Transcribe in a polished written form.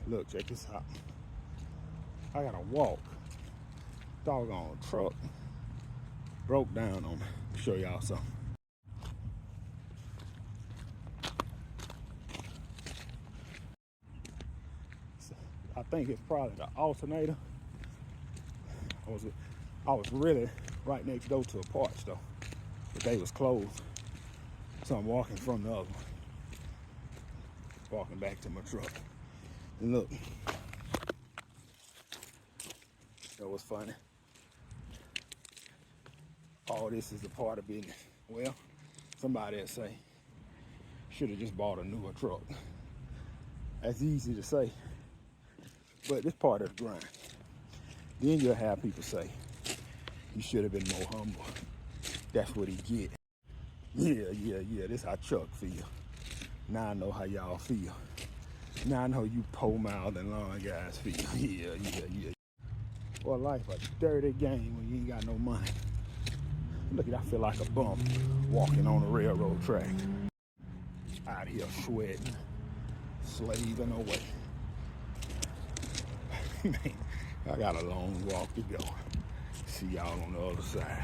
Look, check this out. I gotta walk. Doggone truck broke down on me. Show y'all something. I think it's probably the alternator. I was really right next door to a parts store, but they was closed. So I'm walking from the other one, walking back to my truck. And look, that was funny. All this is a part of business. Well, somebody will say, should have just bought a newer truck. That's easy to say, but it's part of the grind. Then you'll have people say, you should have been more humble. That's what he get. Yeah, this how Chuck feel. Now I know how y'all feel. Now I know you pole-mouthed and long guys feel. Yeah. Well, life a dirty game when you ain't got no money. Look at, I feel like a bum walking on a railroad track. Out here sweating, slaving away. Man, I got a long walk to go. See y'all on the other side.